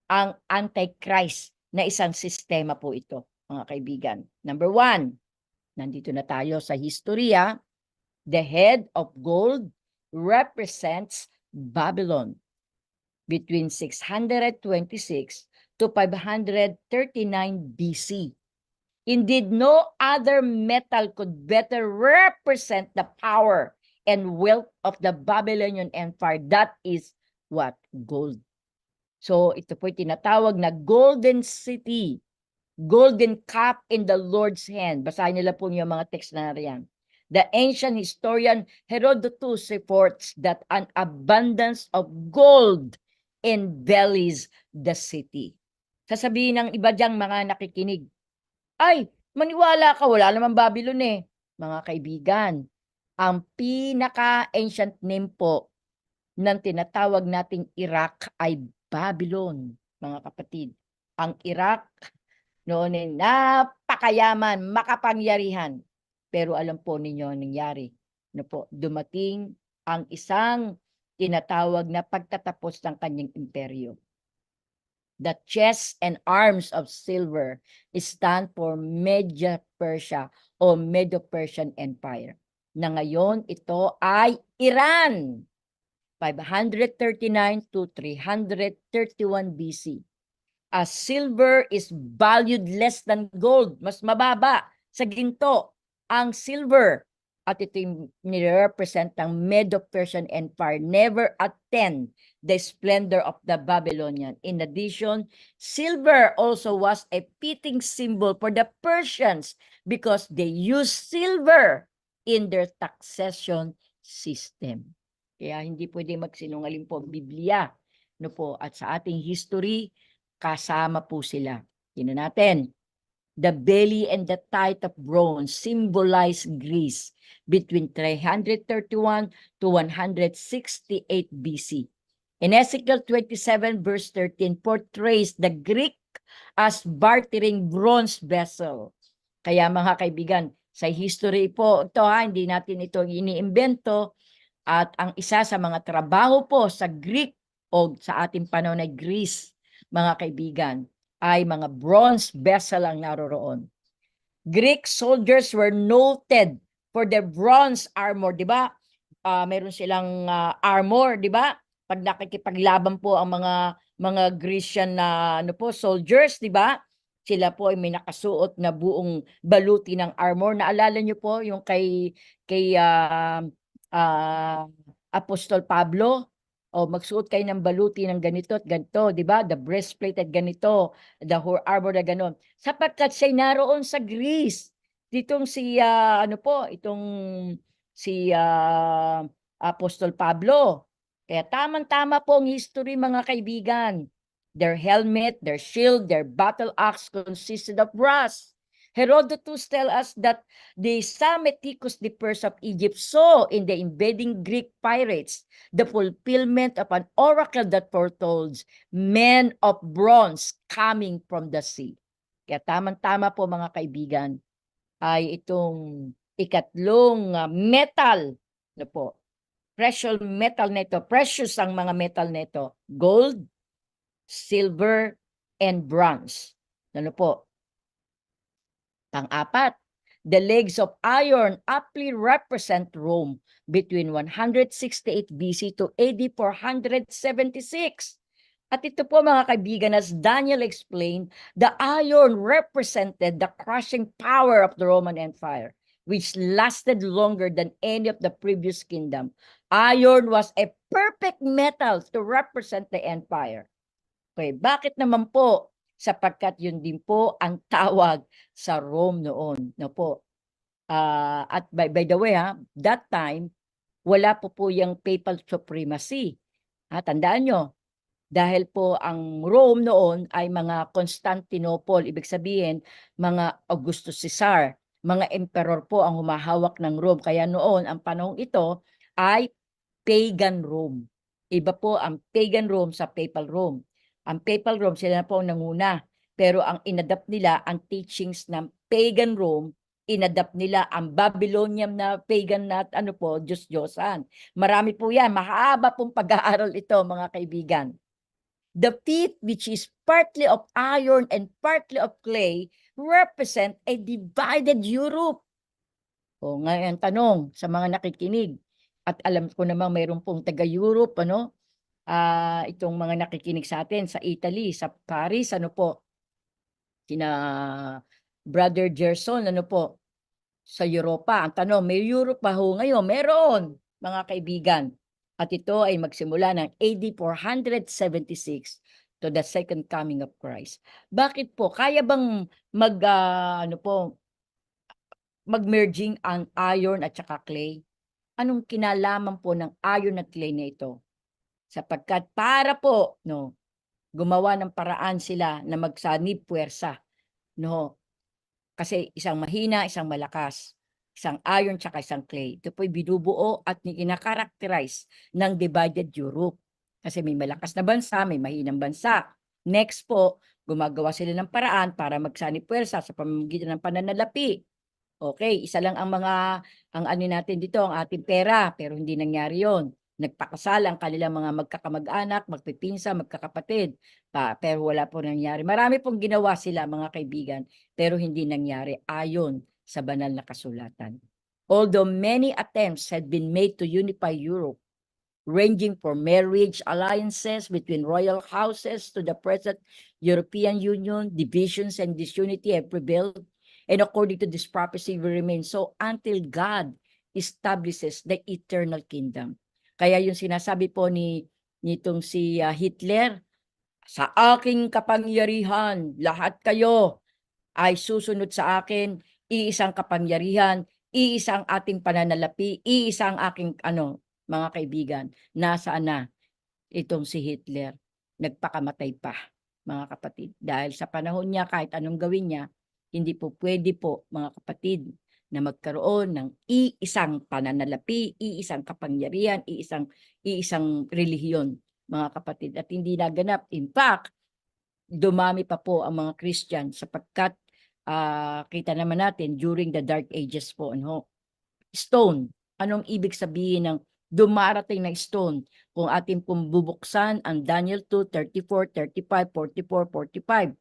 ang Antichrist na isang sistema po ito, mga kaibigan. Number 1, nandito na tayo sa historia. The head of gold represents Babylon between 626 to 539 BC. Indeed, no other metal could better represent the power and wealth of the Babylonian Empire. That is what? Gold. So ito po'y tinatawag na Golden City, Golden Cup in the Lord's hand. Basahin nila po yung mga text na riyan. The ancient historian Herodotus reports that an abundance of gold embellies the city. Sasabihin ng iba diyang mga nakikinig, ay, maniwala ka, wala naman Babylon eh. Mga kaibigan, ang pinaka-ancient name po ng tinatawag nating Iraq ay Babylon, mga kapatid. Ang Iraq noon ay napakayaman, makapangyarihan. Pero alam po ninyo ang nangyari. Dumating ang isang tinatawag na pagtatapos ng kanyang imperyo. The chest and arms of silver stand for Media Persia o Medo-Persian Empire. Na ngayon ito ay Iran. 539 to 331 BC. As silver is valued less than gold, mas mababa sa ginto ang silver. At ito yung nire-represent ng Medo-Persian Empire, never attend the splendor of the Babylonian. In addition, silver also was a fitting symbol for the Persians because they used silver in their taxation system. Kaya hindi pwede magsinungaling po ang Biblia. No po, at sa ating history, kasama po sila. Tingnan natin. The belly and the thigh of bronze symbolize Greece between 331 to 168 BC. In Ezekiel 27 verse 13 portrays the Greek as bartering bronze vessel. Kaya mga kaibigan, sa history po ito hindi natin ito iniimbento, at ang isa sa mga trabaho po sa Greek o sa ating panahon ay Greece, mga kaibigan, ay mga bronze vessel ang naroroon. Greek soldiers were noted for their bronze armor, di ba? Meron silang armor, di ba? Pag nakikipaglaban po ang mga Grecian na soldiers, di ba? Sila po ay may nakasuot na buong baluti ng armor. Naalala niyo po yung kay Apostol Pablo? O magsuot kayo ng baluti ng ganito at ganito, di ba? The breastplate at ganito, the whole armor na ganon. Sapagkat siya naroon sa Greece. Ditong si Apostol Pablo. Kaya tamang-tama po ang history, mga kaibigan. Their helmet, their shield, their battle axe consisted of brass. Herodotus tells us that the Psammetichus the Purse of Egypt saw in the invading Greek pirates the fulfillment of an oracle that foretold men of bronze coming from the sea. Kaya tamang-tama po, mga kaibigan, ay itong ikatlong metal na po. Precious metal nito, precious ang mga metal nito, gold, silver, and bronze. Ano po? Pang-apat, the legs of iron aptly represent Rome between 168 BC to AD 476. At ito po, mga kaibigan, as Daniel explained, the iron represented the crushing power of the Roman Empire, which lasted longer than any of the previous kingdom. Iron was a perfect metal to represent the empire. Okay, bakit naman po? Sapagkat yun din po ang tawag sa Rome noon. No po. At by the way, that time, wala po yung papal supremacy. Tandaan nyo, dahil po ang Rome noon ay mga Constantinople, ibig sabihin, mga Augustus Caesar, mga emperor po ang humahawak ng Rome. Kaya noon, ang panahong ito ay pagan Rome. Iba po ang pagan Rome sa papal Rome. Ang papal Rome, sila na po ang nanguna. Pero ang inadapt nila, ang teachings ng pagan Rome, inadapt nila ang Babylonian na pagan na Diyos-Diyosan. Marami po yan. Mahaba pong pag-aaral ito, mga kaibigan. The feet, which is partly of iron and partly of clay, represent a divided Europe. O ngayon, tanong sa mga nakikinig. At alam ko namang mayroon pong taga-Europe, itong mga nakikinig sa atin sa Italy, sa Paris, sina Brother Gerson, sa Europa. Ang tanong, may Europe ba ho ngayon? Meron, mga kaibigan. At ito ay magsimula ng AD 476 to the second coming of Christ. Bakit po? Kaya bang mag-merging ang iron at saka clay? Anong kinalaman po ng iron at clay na ito? Sapagkat para po gumawa ng paraan sila na magsanib puwersa, kasi isang mahina, isang malakas, isang iron tsaka isang clay. Ito po'y binubuo at ina-characterize ng divided Europe. Kasi may malakas na bansa, may mahinang bansa. Next po, gumagawa sila ng paraan para magsanib puwersa sa pamamagitan ng pananalapi. Okay, isa lang ang natin dito, ang ating pera, pero hindi nangyari yon. Nagpakasal ang kanilang mga magkakamag-anak, magpipinsa, magkakapatid. Pero wala po nangyari. Marami pong ginawa sila, mga kaibigan, pero hindi nangyari ayon sa banal na kasulatan. Although many attempts had been made to unify Europe, ranging from marriage alliances between royal houses to the present European Union, divisions and disunity have prevailed. And according to this prophecy, we remain so until God establishes the eternal kingdom. Kaya yung sinasabi po nitong si Hitler, sa aking kapangyarihan, lahat kayo ay susunod sa akin, iisang kapangyarihan, iisang ating pananalapi, iisang aking mga kaibigan, nasaan na itong si Hitler? Nagpakamatay pa, mga kapatid. Dahil sa panahon niya, kahit anong gawin niya, hindi po pwede po, mga kapatid, na magkaroon ng iisang pananalapi, iisang kapangyarihan, iisang relihiyon, mga kapatid. At hindi naganap. In fact, dumami pa po ang mga Christian sapagkat kita naman natin during the Dark Ages po, stone. Anong ibig sabihin ng dumarating na stone? Kung ating pong bubuksan ang Daniel 2, 34, 35, 44, 45.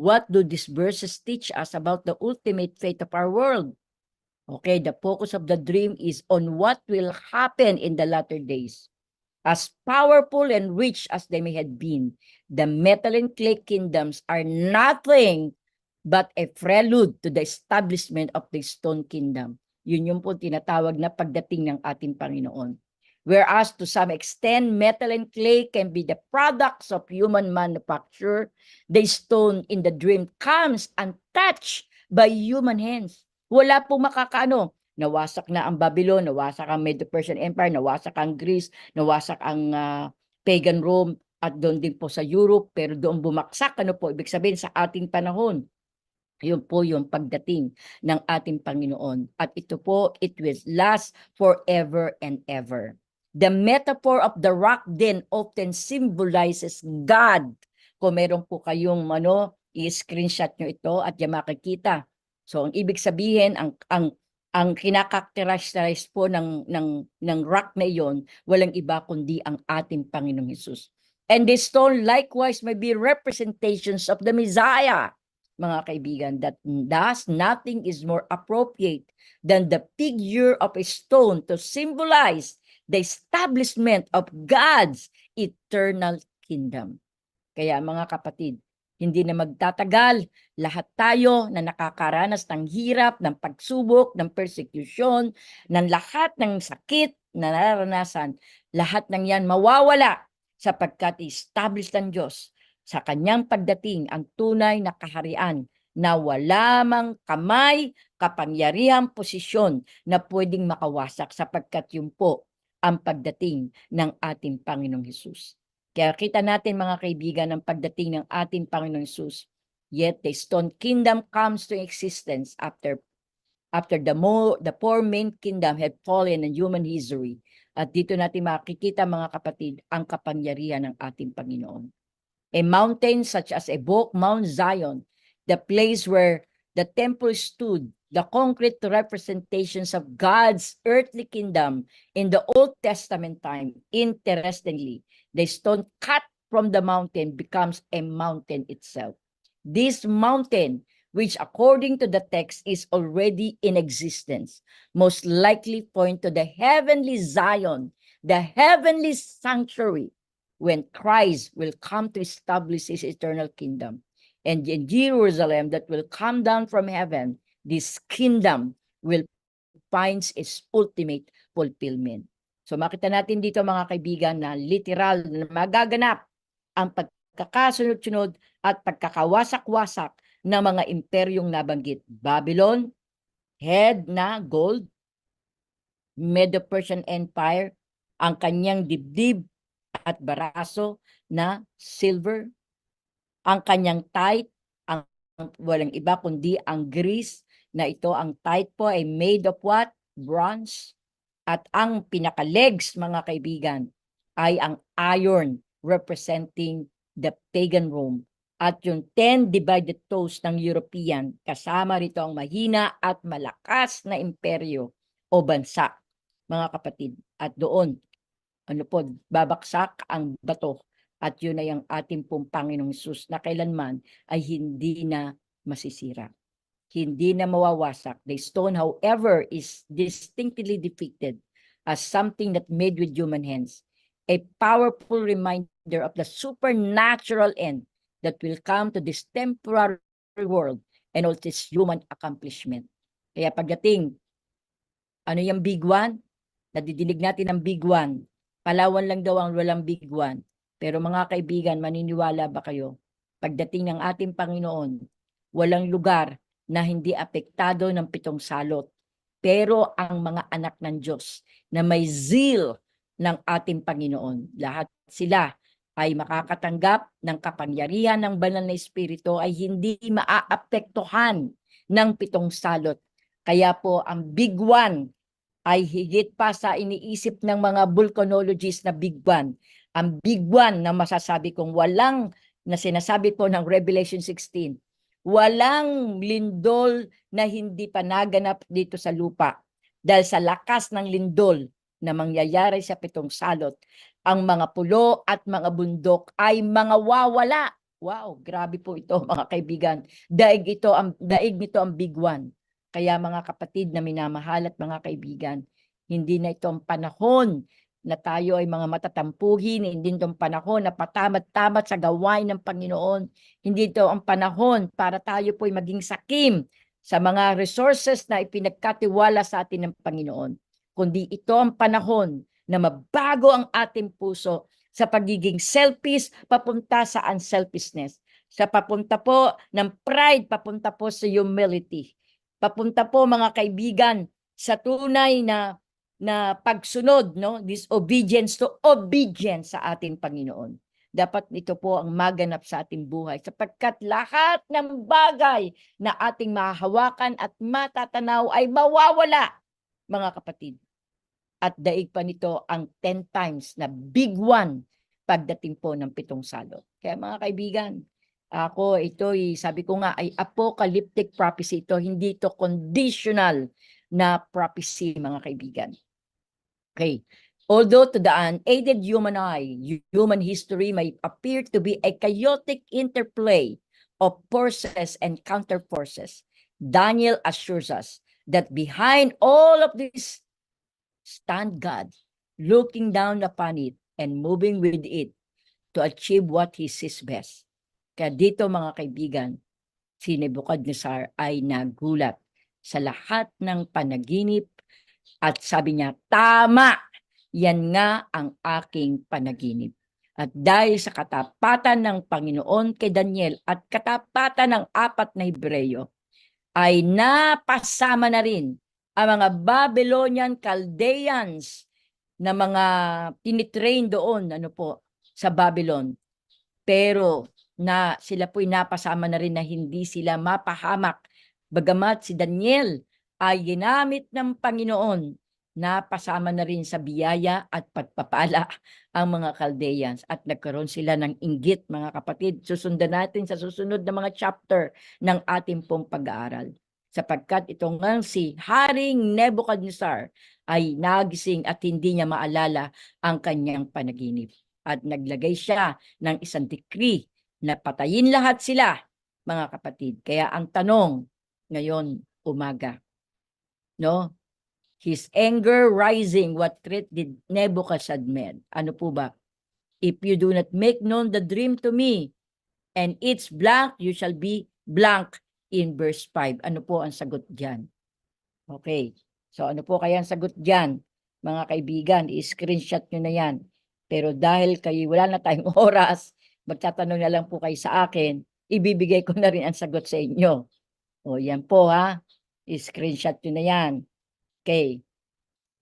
What do these verses teach us about the ultimate fate of our world? Okay, the focus of the dream is on what will happen in the latter days. As powerful and rich as they may have been, the metal and clay kingdoms are nothing but a prelude to the establishment of the stone kingdom. Yun yung po tinatawag na pagdating ng ating Panginoon. Whereas to some extent, metal and clay can be the products of human manufacture, the stone in the dream comes untouched by human hands. Wala pong makakaano. Nawasak na ang Babylon, nawasak ang Medo-Persian Empire, nawasak ang Greece, nawasak ang pagan Rome, at doon din po sa Europe, pero doon bumaksak, ano po, ibig sabihin sa ating panahon. Yun po yung pagdating ng ating Panginoon. At ito po, it will last forever and ever. The metaphor of the rock then often symbolizes God. Kung meron po kayong i-screenshot nyo ito at yung makikita. So, ang ibig sabihin, ang kinakakterize po ng rock na iyon, walang iba kundi ang ating Panginoong Hesus. And the stone likewise may be representations of the Messiah, mga kaibigan, that thus nothing is more appropriate than the figure of a stone to symbolize the establishment of God's eternal kingdom. Kaya mga kapatid, hindi na magtatagal, lahat tayo na nakakaranas ng hirap, ng pagsubok, ng persecution, ng lahat ng sakit na nararanasan, lahat ng yan mawawala sapagkat establish ng Diyos sa kanyang pagdating ang tunay na kaharian na wala mang kamay, kapangyarihang posisyon na pwedeng makawasak sapagkat yun po ang pagdating ng ating Panginoong Hesus. Kaya kita natin mga kaibigan ang pagdating ng ating Panginoong Hesus. Yet the stone kingdom comes to existence after the four main kingdom had fallen in human history. At dito natin makikita mga kapatid ang kapangyarihan ng ating Panginoon. A mountain such as Mount Zion, the place where the temple stood, the concrete representations of God's earthly kingdom in the Old Testament time. Interestingly, the stone cut from the mountain becomes a mountain itself. This mountain, which according to the text is already in existence, most likely point to the heavenly Zion, the heavenly sanctuary, when Christ will come to establish his eternal kingdom. And in Jerusalem that will come down from heaven, this kingdom will find its ultimate fulfillment. So makita natin dito mga kaibigan na literal na magaganap ang pagkakasunod-sunod at pagkakawasak-wasak ng mga imperyong nabanggit. Babylon, head na gold, Medo-Persian Empire, ang kanyang dibdib at baraso na silver, ang kanyang tithe, ang walang iba kundi ang Greece, na ito ang tithe po ay made of what? Bronze. At ang pinaka-legs mga kaibigan ay ang iron, representing the pagan Rome. At yung 10 divided toes ng European, kasama rito ang mahina at malakas na imperyo o bansa, mga kapatid. At doon babaksak ang bato. At yun ay ang ating pong Panginoong Hesus na kailanman ay hindi na masisira. Hindi na mawawasak. The stone, however, is distinctly depicted as something that made with human hands. A powerful reminder of the supernatural end that will come to this temporary world and all this human accomplishment. Kaya pagdating, ano yung big one? Nadidinig natin ang big one. Palawan lang daw ang walang big one. Pero mga kaibigan, maniniwala ba kayo? Pagdating ng ating Panginoon, walang lugar na hindi apektado ng 7 salot. Pero ang mga anak ng Diyos na may zeal ng ating Panginoon, lahat sila ay makakatanggap ng kapangyarihan ng banal na Espiritu ay hindi maaapektuhan ng 7 salot. Kaya po ang big one ay higit pa sa iniisip ng mga volcanologists na big one. Ang big one na masasabi kong na sinasabi po ng Revelation 16, walang lindol na hindi pa naganap dito sa lupa. Dahil sa lakas ng lindol na mangyayari sa 7 salot, ang mga pulo at mga bundok ay mga wawala. Wow, grabe po ito mga kaibigan. Daig nito ang big one. Kaya mga kapatid na minamahal at mga kaibigan, hindi na ito ang panahon na tayo ay mga matatampuhin, hindi ito ang panahon na patamat-tamat sa gawain ng Panginoon, hindi ito ang panahon para tayo po ay maging sakim sa mga resources na ipinagkatiwala sa atin ng Panginoon, kundi ito ang panahon na mabago ang ating puso sa pagiging selfish papunta sa unselfishness, sa papunta po ng pride papunta po sa humility, papunta po mga kaibigan sa tunay na pagsunod, no? Disobedience to obedience sa ating Panginoon. Dapat ito po ang maganap sa ating buhay sapagkat lahat ng bagay na ating mahahawakan at matatanaw ay mawawala, mga kapatid. At daig pa nito ang 10 times na big one pagdating po ng 7 salot. Kaya mga kaibigan, sabi ko nga, ay apocalyptic prophecy ito, hindi ito conditional na prophecy, mga kaibigan. Okay. Although to the unaided human eye, human history may appear to be a chaotic interplay of forces and counterforces, Daniel assures us that behind all of this stand God, looking down upon it and moving with it to achieve what He sees best. Kaya dito mga kaibigan, si Nebuchadnezzar ay nagulat sa lahat ng panaginip at sabi niya, tama, yan nga ang aking panaginip. At dahil sa katapatan ng Panginoon kay Daniel at katapatan ng 4 na Hebreyo, ay napasama na rin ang mga Babylonian Chaldeans na mga tinitrain doon sa Babylon. Pero sila po'y napasama na rin na hindi sila mapahamak. Bagamat si Daniel ay ginamit ng Panginoon, napasama na rin sa biyaya at pagpapala ang mga Chaldeans at nagkaroon sila ng inggit, mga kapatid. Susundan natin sa susunod na mga chapter ng ating pong pag-aaral. Sapagkat itong si Haring Nebuchadnezzar ay nagising at hindi niya maalala ang kanyang panaginip. At naglagay siya ng isang decree na patayin lahat sila, mga kapatid. Kaya ang tanong ngayon umaga, no? His anger rising, what threat did Nebuchadnezzar? Ano po ba? If you do not make known the dream to me, and it's blank, you shall be blank in verse 5. Ano po ang sagot diyan? Okay. So ano po kaya ang sagot diyan? Mga kaibigan, i-screenshot nyo na yan. Pero dahil wala na tayong oras, magtatanong na lang po kayo sa akin, ibibigay ko na rin ang sagot sa inyo. O yan po ha, i-screenshot nyo na yan. Okay.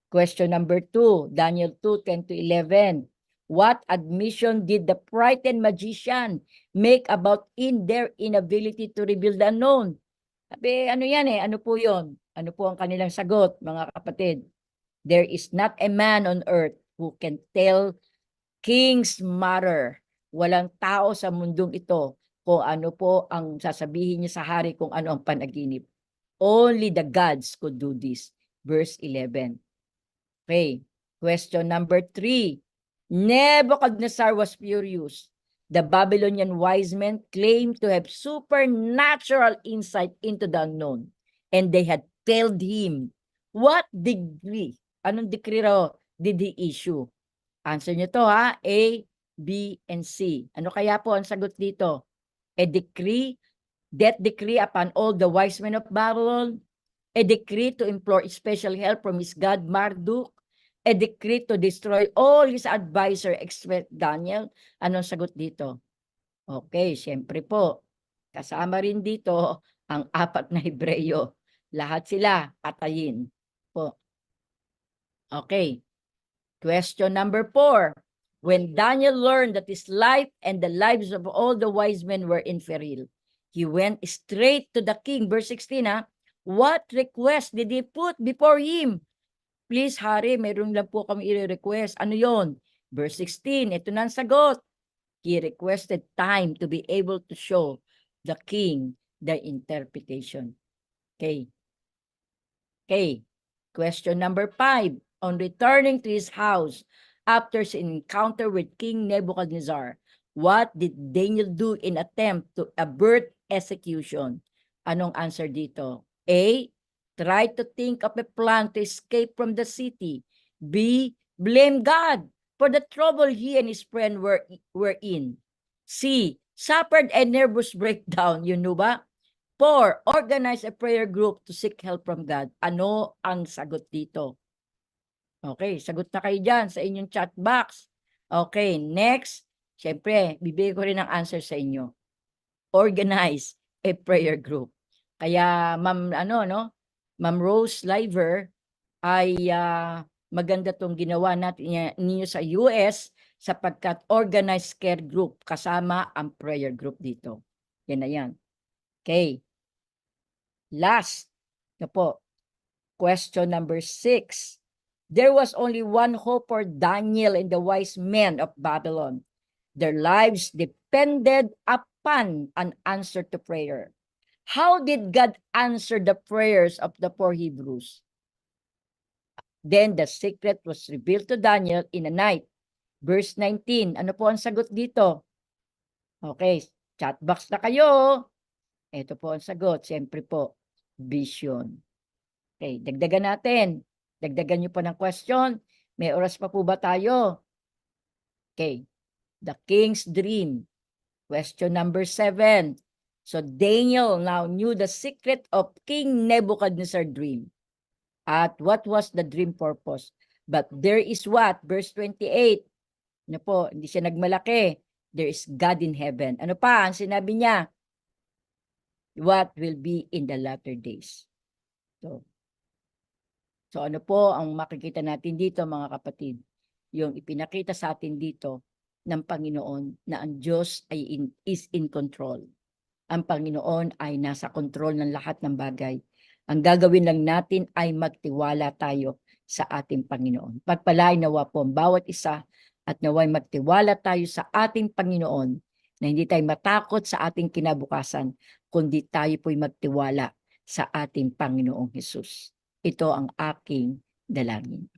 Question number 2, Daniel 2:10-11. What admission did the frightened magician make about their inability to reveal the unknown? Sabi, ano yan ano po yon? Ano po ang kanilang sagot, mga kapatid? There is not a man on earth who can tell king's matter. Walang tao sa mundong ito kung ano po ang sasabihin niya sa hari kung ano ang panaginip. Only the gods could do this. Verse 11. Okay. Question number 3. Nebuchadnezzar was furious. The Babylonian wise men claimed to have supernatural insight into the unknown, and they had failed him. What degree? Anong decree raw did he issue? Answer nyo to ha, A, B, and C. Ano kaya po ang sagot dito? A decree, death decree upon all the wise men of Babylon, a decree to implore special help from his god Marduk, a decree to destroy all his advisor except Daniel. Anong sagot dito? Okay, siyempre po, kasama rin dito ang 4 na Hebreyo. Lahat sila patayin po. Okay. Question number 4. When Daniel learned that his life and the lives of all the wise men were in peril, he went straight to the king. Verse 16, ha? What request did he put before him? Please, Hari, meron lang po kami i-request. Ano yon? Verse 16, ito na ang sagot. He requested time to be able to show the king the interpretation. Okay. Okay. Question number 5. On returning to his house after his encounter with King Nebuchadnezzar, what did Daniel do in attempt to avert execution? Anong answer dito? A. Try to think of a plan to escape from the city. B. Blame God for the trouble he and his friend were in. C. Suffered a nervous breakdown. Yun know ba? 4. Organize a prayer group to seek help from God. Ano ang sagot dito? Okay, sagot na kayo dyan sa inyong chat box. Okay, next. Siyempre, bibigay ko rin ang answer sa inyo. Organize a prayer group. Kaya, Ma'am Rose Liver, ay maganda tong ginawa natin ninyo sa US sapagkat organized care group kasama ang prayer group dito. Yan na yan. Okay. Last na po. Question number 6. There was only one hope for Daniel and the wise men of Babylon. Their lives depended upon an answer to prayer. How did God answer the prayers of the 4 Hebrews? Then the secret was revealed to Daniel in a night. Verse 19. Ano po ang sagot dito? Okay, chat box na kayo. Ito po ang sagot. Siyempre po, vision. Okay, dagdagan natin. Dagdagan nyo pa ng question. May oras pa po ba tayo? Okay. The king's dream. Question number 7. So Daniel now knew the secret of King Nebuchadnezzar's dream. At what was the dream purpose? But there is what? Verse 28. Ano po? Hindi siya nagmalaki. There is God in heaven. Ano pa ang sinabi niya? What will be in the latter days? So ano po ang makikita natin dito mga kapatid? Yung ipinakita sa atin dito ng Panginoon na ang Diyos ay is in control. Ang Panginoon ay nasa control ng lahat ng bagay. Ang gagawin lang natin ay magtiwala tayo sa ating Panginoon. Pagpalain nawa po ang bawat isa at naway magtiwala tayo sa ating Panginoon na hindi tayo matakot sa ating kinabukasan, kundi tayo po'y magtiwala sa ating Panginoong Hesus. Ito ang aking dalangin.